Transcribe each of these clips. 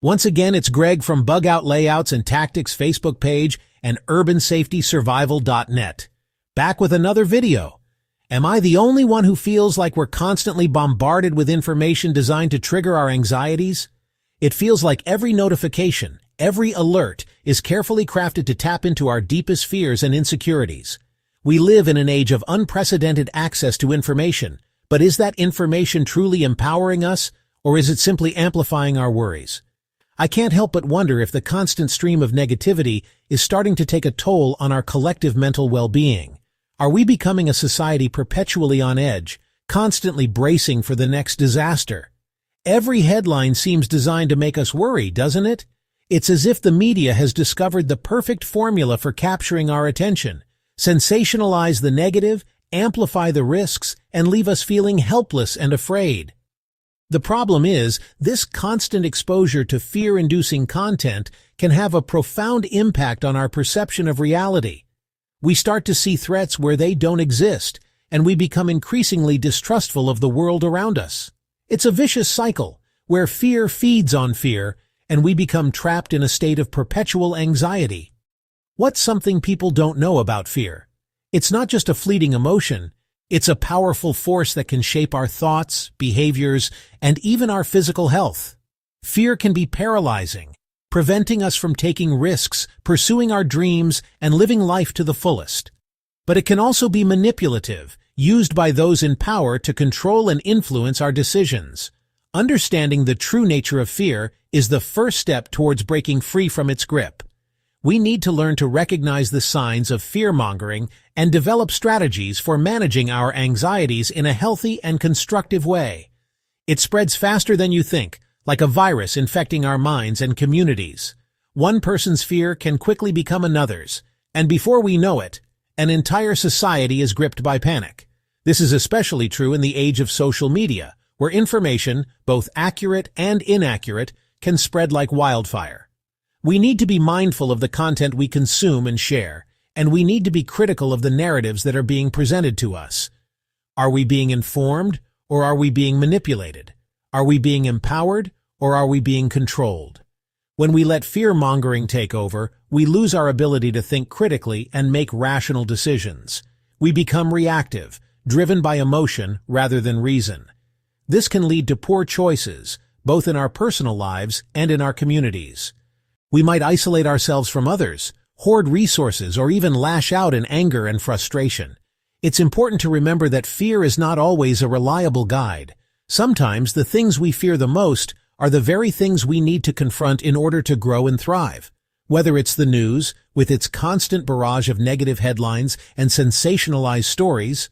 Once again, it's Greg from Bug Out Layouts and Tactics Facebook page and UrbanSafetySurvival.net. Back with another video. Am I the only one who feels like we're constantly bombarded with information designed to trigger our anxieties? It feels like every notification, every alert is carefully crafted to tap into our deepest fears and insecurities. We live in an age of unprecedented access to information, but is that information truly empowering us, or is it simply amplifying our worries? I can't help but wonder if the constant stream of negativity is starting to take a toll on our collective mental well-being. Are we becoming a society perpetually on edge, constantly bracing for the next disaster? Every headline seems designed to make us worry, doesn't it? It's as if the media has discovered the perfect formula for capturing our attention: sensationalize the negative, amplify the risks, and leave us feeling helpless and afraid. The problem is, this constant exposure to fear-inducing content can have a profound impact on our perception of reality. We start to see threats where they don't exist, and we become increasingly distrustful of the world around us. It's a vicious cycle, where fear feeds on fear, and we become trapped in a state of perpetual anxiety. What's something people don't know about fear? It's not just a fleeting emotion. It's a powerful force that can shape our thoughts, behaviors, and even our physical health. Fear can be paralyzing, preventing us from taking risks, pursuing our dreams, and living life to the fullest. But it can also be manipulative, used by those in power to control and influence our decisions. Understanding the true nature of fear is the first step towards breaking free from its grip. We need to learn to recognize the signs of fear-mongering and develop strategies for managing our anxieties in a healthy and constructive way. It spreads faster than you think, like a virus infecting our minds and communities. One person's fear can quickly become another's, and before we know it, an entire society is gripped by panic. This is especially true in the age of social media, where information, both accurate and inaccurate, can spread like wildfire. We need to be mindful of the content we consume and share, and we need to be critical of the narratives that are being presented to us. Are we being informed, or are we being manipulated? Are we being empowered, or are we being controlled? When we let fear-mongering take over, we lose our ability to think critically and make rational decisions. We become reactive, driven by emotion rather than reason. This can lead to poor choices, both in our personal lives and in our communities. We might isolate ourselves from others, hoard resources, or even lash out in anger and frustration. It's important to remember that fear is not always a reliable guide. Sometimes the things we fear the most are the very things we need to confront in order to grow and thrive. Whether it's the news, with its constant barrage of negative headlines and sensationalized stories,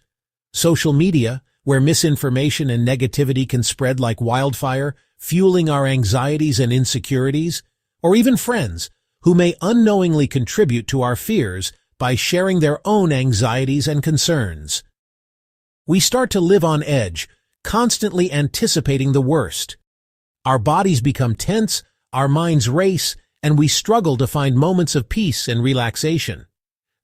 social media, where misinformation and negativity can spread like wildfire, fueling our anxieties and insecurities, or even friends who may unknowingly contribute to our fears by sharing their own anxieties and concerns. We start to live on edge, constantly anticipating the worst. Our bodies become tense, our minds race, and we struggle to find moments of peace and relaxation.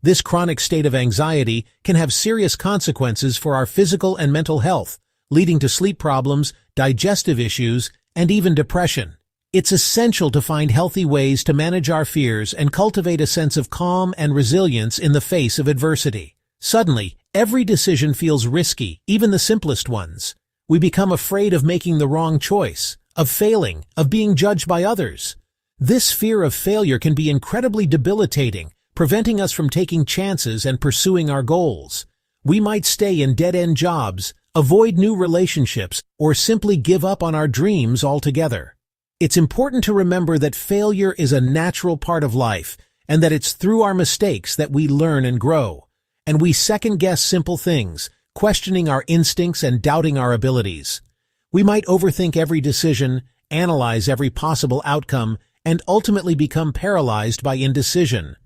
This chronic state of anxiety can have serious consequences for our physical and mental health, leading to sleep problems, digestive issues, and even depression. It's essential to find healthy ways to manage our fears and cultivate a sense of calm and resilience in the face of adversity. Suddenly, every decision feels risky, even the simplest ones. We become afraid of making the wrong choice, of failing, of being judged by others. This fear of failure can be incredibly debilitating, preventing us from taking chances and pursuing our goals. We might stay in dead-end jobs, avoid new relationships, or simply give up on our dreams altogether. It's important to remember that failure is a natural part of life, and that it's through our mistakes that we learn and grow. And we second-guess simple things, questioning our instincts and doubting our abilities. We might overthink every decision, analyze every possible outcome, and ultimately become paralyzed by indecision.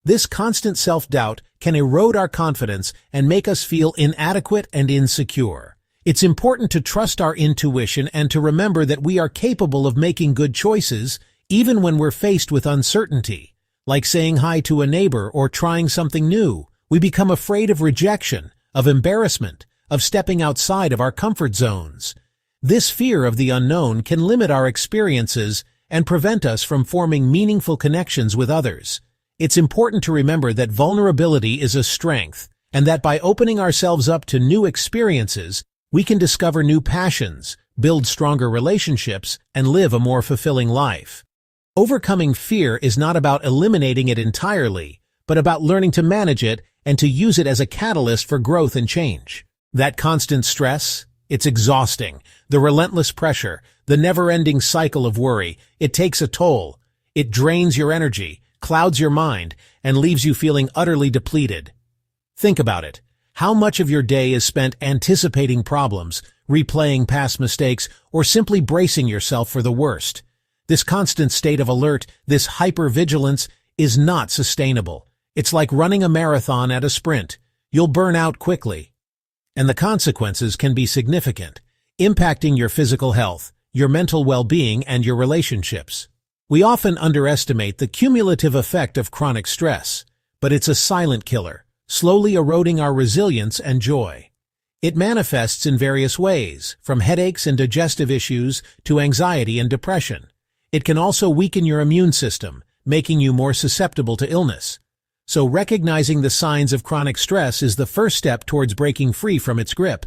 This constant self-doubt can erode our confidence and make us feel inadequate and insecure. It's important to trust our intuition and to remember that we are capable of making good choices, even when we're faced with uncertainty. Like saying hi to a neighbor or trying something new, we become afraid of rejection, of embarrassment, of stepping outside of our comfort zones. This fear of the unknown can limit our experiences and prevent us from forming meaningful connections with others. It's important to remember that vulnerability is a strength, and that by opening ourselves up to new experiences, we can discover new passions, build stronger relationships, and live a more fulfilling life. Overcoming fear is not about eliminating it entirely, but about learning to manage it and to use it as a catalyst for growth and change. That constant stress, it's exhausting. The relentless pressure, the never-ending cycle of worry, it takes a toll. It drains your energy, clouds your mind, and leaves you feeling utterly depleted. Think about it. How much of your day is spent anticipating problems, replaying past mistakes, or simply bracing yourself for the worst? This constant state of alert, this hypervigilance, is not sustainable. It's like running a marathon at a sprint. You'll burn out quickly. And the consequences can be significant, impacting your physical health, your mental well-being, and your relationships. We often underestimate the cumulative effect of chronic stress, but it's a silent killer, slowly eroding our resilience and joy. It manifests in various ways, from headaches and digestive issues to anxiety and depression. It can also weaken your immune system, making you more susceptible to illness. So recognizing the signs of chronic stress is the first step towards breaking free from its grip.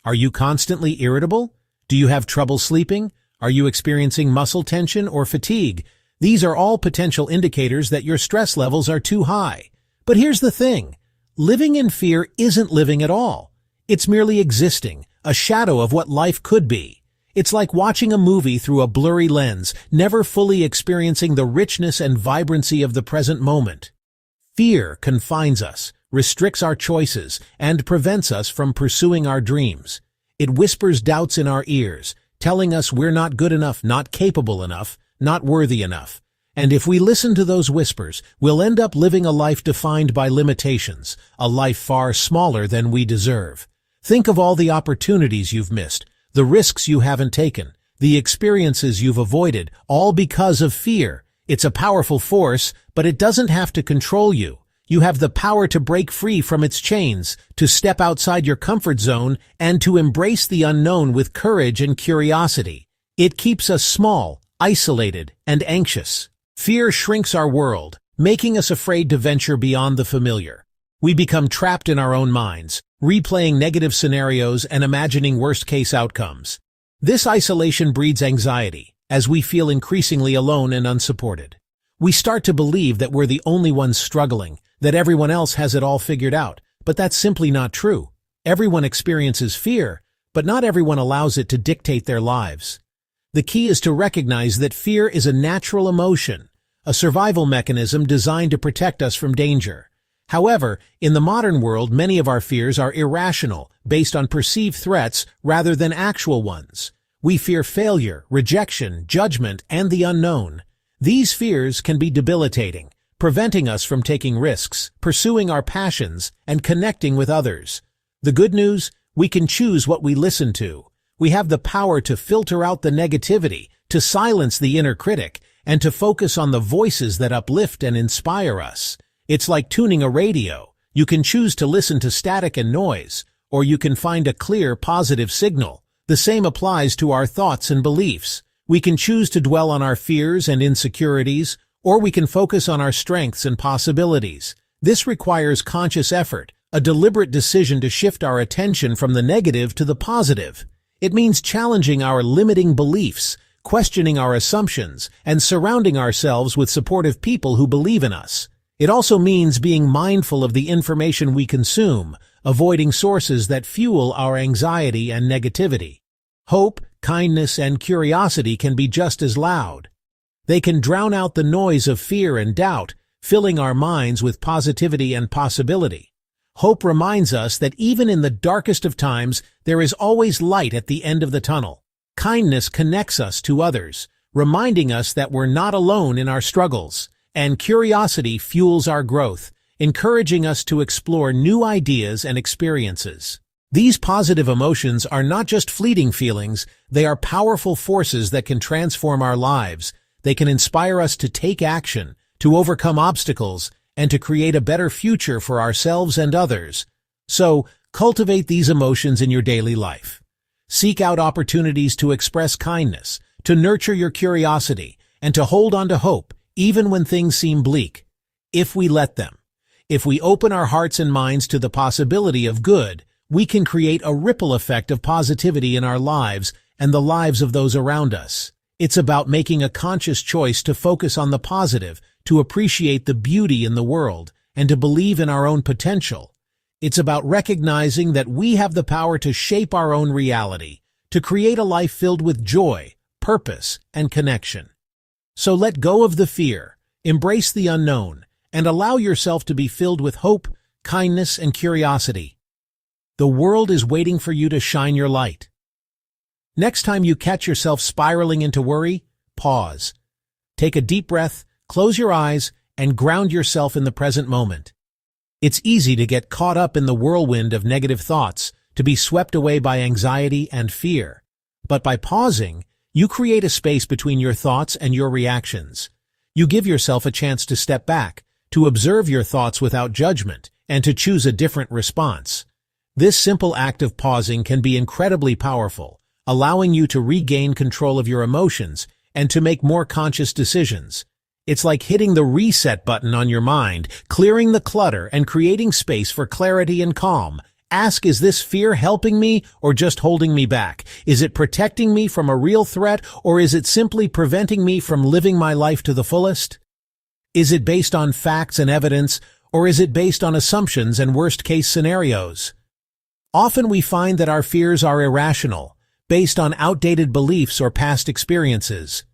Are you constantly irritable? Do you have trouble sleeping? Are you experiencing muscle tension or fatigue? These are all potential indicators that your stress levels are too high. But here's the thing. Living in fear isn't living at all. It's merely existing, a shadow of what life could be. It's like watching a movie through a blurry lens, never fully experiencing the richness and vibrancy of the present moment. Fear confines us, restricts our choices, and prevents us from pursuing our dreams. It whispers doubts in our ears, telling us we're not good enough, not capable enough, not worthy enough. And if we listen to those whispers, we'll end up living a life defined by limitations, a life far smaller than we deserve. Think of all the opportunities you've missed, the risks you haven't taken, the experiences you've avoided, all because of fear. It's a powerful force, but it doesn't have to control you. You have the power to break free from its chains, to step outside your comfort zone, and to embrace the unknown with courage and curiosity. It keeps us small, isolated, and anxious. Fear shrinks our world, making us afraid to venture beyond the familiar. We become trapped in our own minds, replaying negative scenarios and imagining worst-case outcomes. This isolation breeds anxiety, as we feel increasingly alone and unsupported. We start to believe that we're the only ones struggling, that everyone else has it all figured out, but that's simply not true. Everyone experiences fear, but not everyone allows it to dictate their lives. The key is to recognize that fear is a natural emotion, a survival mechanism designed to protect us from danger. However, in the modern world, many of our fears are irrational, based on perceived threats rather than actual ones. We fear failure, rejection, judgment, and the unknown. These fears can be debilitating, preventing us from taking risks, pursuing our passions, and connecting with others. The good news? We can choose what we listen to. We have the power to filter out the negativity, to silence the inner critic, and to focus on the voices that uplift and inspire us. It's like tuning a radio. You can choose to listen to static and noise, or you can find a clear, positive signal. The same applies to our thoughts and beliefs. We can choose to dwell on our fears and insecurities, or we can focus on our strengths and possibilities. This requires conscious effort, a deliberate decision to shift our attention from the negative to the positive. It means challenging our limiting beliefs, questioning our assumptions, and surrounding ourselves with supportive people who believe in us. It also means being mindful of the information we consume, avoiding sources that fuel our anxiety and negativity. Hope, kindness, and curiosity can be just as loud. They can drown out the noise of fear and doubt, filling our minds with positivity and possibility. Hope reminds us that even in the darkest of times, there is always light at the end of the tunnel. Kindness connects us to others, reminding us that we're not alone in our struggles. And curiosity fuels our growth, encouraging us to explore new ideas and experiences. These positive emotions are not just fleeting feelings, they are powerful forces that can transform our lives. They can inspire us to take action, to overcome obstacles, and to create a better future for ourselves and others. So, cultivate these emotions in your daily life. Seek out opportunities to express kindness, to nurture your curiosity, and to hold on to hope, even when things seem bleak, if we let them. If we open our hearts and minds to the possibility of good, we can create a ripple effect of positivity in our lives and the lives of those around us. It's about making a conscious choice to focus on the positive, to appreciate the beauty in the world, and to believe in our own potential. It's about recognizing that we have the power to shape our own reality, to create a life filled with joy, purpose, and connection. So let go of the fear, embrace the unknown, and allow yourself to be filled with hope, kindness, and curiosity. The world is waiting for you to shine your light. Next time you catch yourself spiraling into worry, pause. Take a deep breath, close your eyes, and ground yourself in the present moment. It's easy to get caught up in the whirlwind of negative thoughts, to be swept away by anxiety and fear. But by pausing, you create a space between your thoughts and your reactions. You give yourself a chance to step back, to observe your thoughts without judgment, and to choose a different response. This simple act of pausing can be incredibly powerful, allowing you to regain control of your emotions and to make more conscious decisions. It's like hitting the reset button on your mind, clearing the clutter and creating space for clarity and calm. Ask, is this fear helping me or just holding me back? Is it protecting me from a real threat, or is it simply preventing me from living my life to the fullest? Is it based on facts and evidence, or is it based on assumptions and worst-case scenarios? Often we find that our fears are irrational, based on outdated beliefs or past experiences.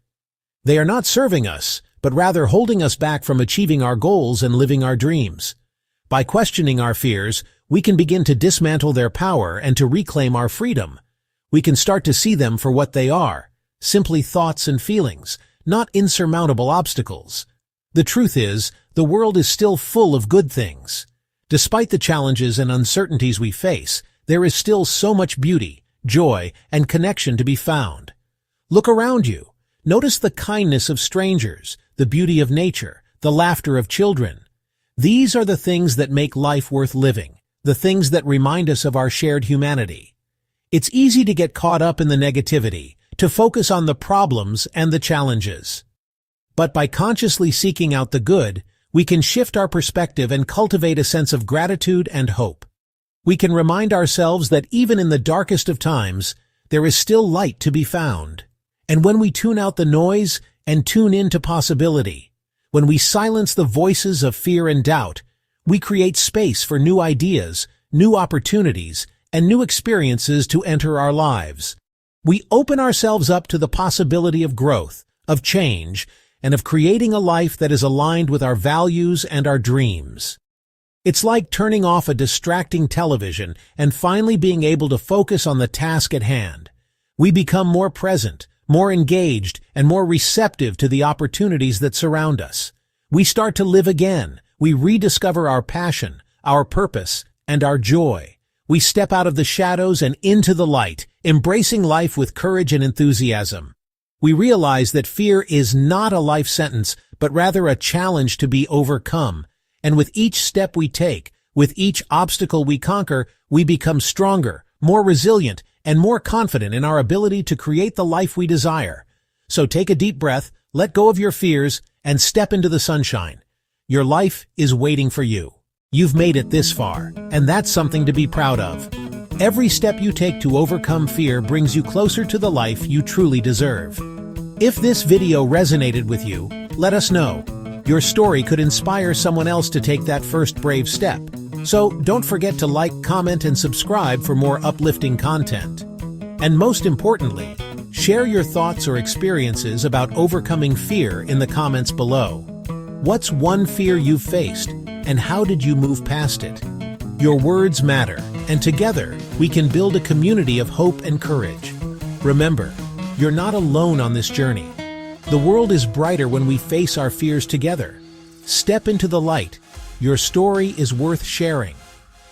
They are not serving us, but rather holding us back from achieving our goals and living our dreams. By questioning our fears, we can begin to dismantle their power and to reclaim our freedom. We can start to see them for what they are, simply thoughts and feelings, not insurmountable obstacles. The truth is, the world is still full of good things. Despite the challenges and uncertainties we face, there is still so much beauty, joy, and connection to be found. Look around you. Notice the kindness of strangers, the beauty of nature, the laughter of children. These are the things that make life worth living, the things that remind us of our shared humanity. It's easy to get caught up in the negativity, to focus on the problems and the challenges. But by consciously seeking out the good, we can shift our perspective and cultivate a sense of gratitude and hope. We can remind ourselves that even in the darkest of times, there is still light to be found. And when we tune out the noise and tune into possibility, when we silence the voices of fear and doubt, we create space for new ideas, new opportunities, and new experiences to enter our lives. We open ourselves up to the possibility of growth, of change, and of creating a life that is aligned with our values and our dreams. It's like turning off a distracting television and finally being able to focus on the task at hand. We become more present, more engaged, and more receptive to the opportunities that surround us. We start to live again. We rediscover our passion, our purpose, and our joy. We step out of the shadows and into the light, embracing life with courage and enthusiasm. We realize that fear is not a life sentence, but rather a challenge to be overcome. And with each step we take, with each obstacle we conquer, we become stronger, more resilient, and more confident in our ability to create the life we desire. So take a deep breath, let go of your fears, and step into the sunshine. Your life is waiting for you. You've made it this far, and that's something to be proud of. Every step you take to overcome fear brings you closer to the life you truly deserve. If this video resonated with you, let us know. Your story could inspire someone else to take that first brave step. So don't forget to like, comment, and subscribe for more uplifting content. And most importantly, share your thoughts or experiences about overcoming fear in the comments below. What's one fear you've faced, and how did you move past it? Your words matter, and together we can build a community of hope and courage. Remember, you're not alone on this journey. The world is brighter when we face our fears together. Step into the light. Your story is worth sharing.